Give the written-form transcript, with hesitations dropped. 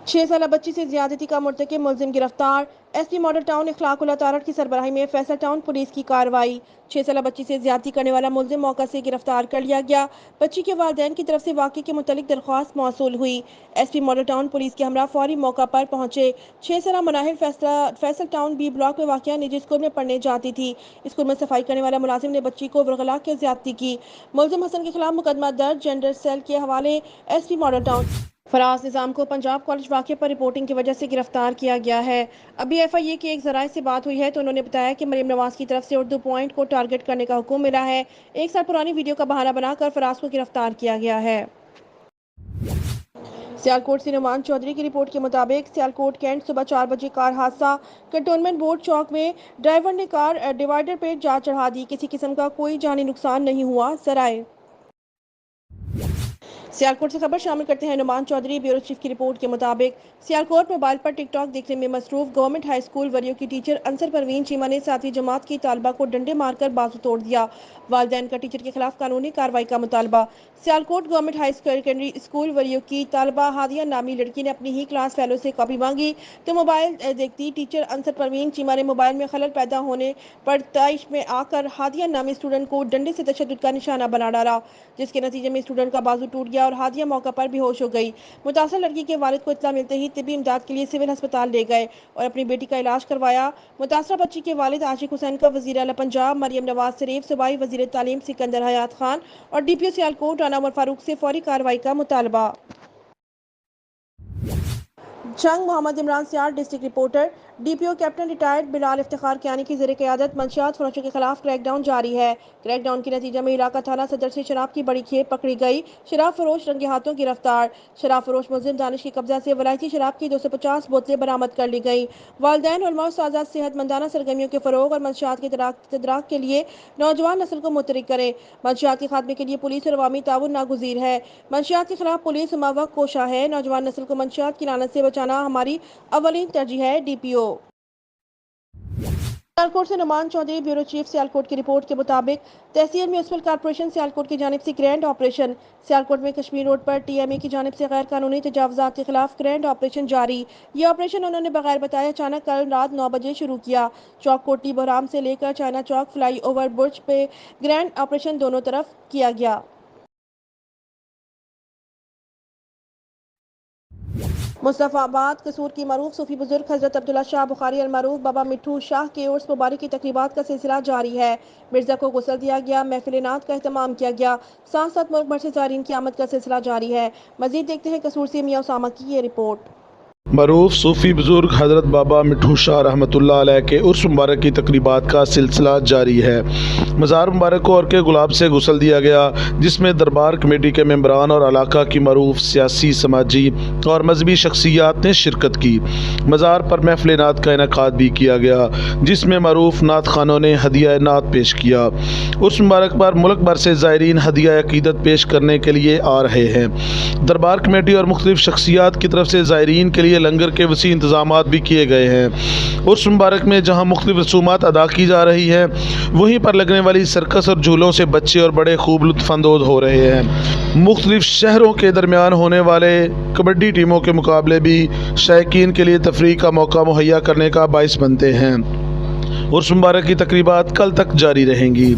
6 साल बच्ची से ज्यादती का मुर्तकिब मुलजिम गिरफ्तार। एसपी मॉडल टाउन इखलाकुल्लाह तारड़ की सरबराही में फैसल टाउन पुलिस की कार्रवाई। 6 साल बच्ची से ज्यादती करने वाला मुलजिम मौका से गिरफ्तार कर लिया गया। बच्ची के वालिदैन की तरफ से वाक़े के मुतालिक दरख्वास्त मौसूल हुई। एसपी मॉडल टाउन पुलिस के हमरा फौरी मौका पर पहुंचे। 6 साल मनाहिर फैसल टाउन बी ब्लॉक में वाक़ निजी स्कूल में पढ़ने जाती थी। स्कूल में सफाई करने वाला मुलाजिम ने बच्ची को वरगला के ज्यादती की। मुलजिम हसन के खिलाफ मुकदमा दर्ज। जेंडर सेल के हवाले एसपी मॉडल टाउन। फराज निज़ाम को पंजाब कॉलेज वाक़े पर रिपोर्टिंग की वजह से गिरफ्तार किया गया है। अभी एफआईए की एक ज़राए से बात हुई है तो उन्होंने बताया कि मरियम नवाज की तरफ से उर्दू पॉइंट को टारगेट करने का हुक्म मिला है। 1 साल पुरानी वीडियो का बहाना बनाकर फराज को गिरफ्तार किया गया है। सियालकोट से नुमान चौधरी की रिपोर्ट के मुताबिक सियालकोट कैंट सुबह 4 बजे कार हादसा। कंटोनमेंट बोर्ड चौक में ड्राइवर ने कार डिवाइडर पे जा चढ़ा दी। किसी किस्म का कोई जानी नुकसान नहीं हुआ। सराय सियालकोट से खबर शामिल करते हैं नुमान चौधरी। ब्यूरो चीफ की रिपोर्ट के मुताबिक सियालकोट मोबाइल पर टिकटॉक देखने में मसरूफ गवर्नमेंट हाई स्कूल वरियो की टीचर अंसर परवीन चीमा ने 7वीं जमात की तालबा को डंडे मारकर बाजू तोड़ दिया। वालिदैन का टीचर के खिलाफ कानूनी कार्रवाई का मुतालबा। Sialkot government high secondary school वरियो की तालबा हादिया नामी लड़की ने अपनी ही क्लास फेलो से कॉपी मांगी तो मोबाइल देखती टीचर अंसर परवीन चीमा ने मोबाइल में खलल पैदा होने पर तैश में आकर हादिया नामी स्टूडेंट को डंडे से तशद्दुद का निशाना बना डाला, जिसके नतीजे में स्टूडेंट का बाजू टूट गया और हादिया मौका पर बेहोश हो गई। मुतासर लड़की के वालिद को इत्तला मिलते ही तिब्बी इमदाद के लिए सिविल अस्पताल ले गए और अपनी बेटी का इलाज करवाया। मुतासरा बच्ची के वालिद आशिक हुसैन का वज़ीर आला पंजाब मरियम नवाज शरीफ, सूबाई वज़ीर तालीम सिकंदर हयात खान और डीपीओ सियालकोट राना उमर फारूक से फौरी कार्रवाई का मुतालबा। Jang Mohammad Imran Siyar district reporter. DPO captain retired Bilal Iftikhar Kiyani की ज़ेर क़यादत मंशियात फरोशों के खिलाफ क्रैकडाउन जारी है। क्रैकडाउन के नतीजे में इलाका थाना सदर से शराब की बड़ी खेप पकड़ी गई। शराब फरोश रंगे हाथों गिरफ्तार। शराब फरोश मुलजिम दानिश के कब्जा से वलायती शराब की 250 बोतलें बरामद कर ली गई। वालिदैन उलमा उस्ताद सेहतमंदाना सरगर्मियों के फ़रोग और मंशियात के तदराक के लिए नौजवान नस्ल को मुतरिक करें। मंशियात के खात्मे के लिए पुलिस और अवामी ताउन नागुज़ीर है। मंशियात के खिलाफ पुलिस मावक कोशा है। नौजवान नस्ल को मंशियात की लानत से बचाना हमारी अवलीन तरजीह है। डीपीओ सियालकोट से नुमान चौधरी। ब्यूरो चीफ सियालकोट की रिपोर्ट के मुताबिक तहसील म्यूनिसिपल कॉर्पोरेशन सियालकोट की जानिब से ग्रैंड ऑपरेशन। सियालकोट में कश्मीर रोड पर टीएमए की जानिब से गैर कानूनी तजावुज़ात के खिलाफ ग्रैंड ऑपरेशन जारी। ये ऑपरेशन उन्होंने बगैर बताए अचानक कल रात 9 बजे शुरू किया। चौक कोटी बहराम से लेकर चाइना चौक फ्लाई ओवर बुर्ज पे ग्रैंड ऑपरेशन दोनों तरफ किया गया। मुस्तफ़ाबाद कसूर की मरूफ सूफी बुजुर्ग हजरत अब्दुल्ला शाह बुखारी अल मरूफ बाबा मिठू शाह के उर्स मुबारक की तकरीबात का सिलसिला जारी है। मिर्जा को गुस्ल दिया गया, महफिल नात का अहतमाम किया गया, साथ साथ मुल्क भर से ज़ायरीन की आमद का सिलसिला जारी है। मजीद देखते हैं कसूर से मियां उसामा की ये रिपोर्ट। मरूफ सूफ़ी बुज़ुर्ग हज़रत बाबा मिठू शाह रहमतुल्लाह अलैह के उर्स मुबारक की तकरीबात का सिलसिला जारी है। मज़ार मुबारक को और के गुलाब से गुस्ल दिया गया, जिसमें दरबार कमेटी के मेंबरान और इलाका की मरूफ सियासी, समाजी और मजहबी शख्सियात ने शिरकत की। मज़ार पर महफिल नात का इनेकाद भी किया गया, जिसमें मरूफ नात खानों ने हदिया नात पेश किया। उर्स मुबारक पर मुल्क भर से ज़ायरीन हदिया अकीदत पेश करने के लिए आ रहे हैं। दरबार कमेटी और मुख्तलिफ शख्सियात की तरफ से ज़ायरीन के लिए लंगर के वसी इंतजामात भी किए गए हैं। उर्स मुबारक में जहां मुख्तलिफ रसूमात अदा की जा रही है, वहीं पर लगने वाली सर्कस और झूलों से बच्चे और बड़े खूब लुत्फ़अंदोज़ हो रहे हैं। मुख्तलिफ शहरों के दरमियान होने वाले कबड्डी टीमों के मुकाबले भी शायकीन के लिए तफरीह का मौका मुहैया करने का बाइस बनते हैं। उर्स मुबारक की तकरीबात कल तक जारी रहेंगी।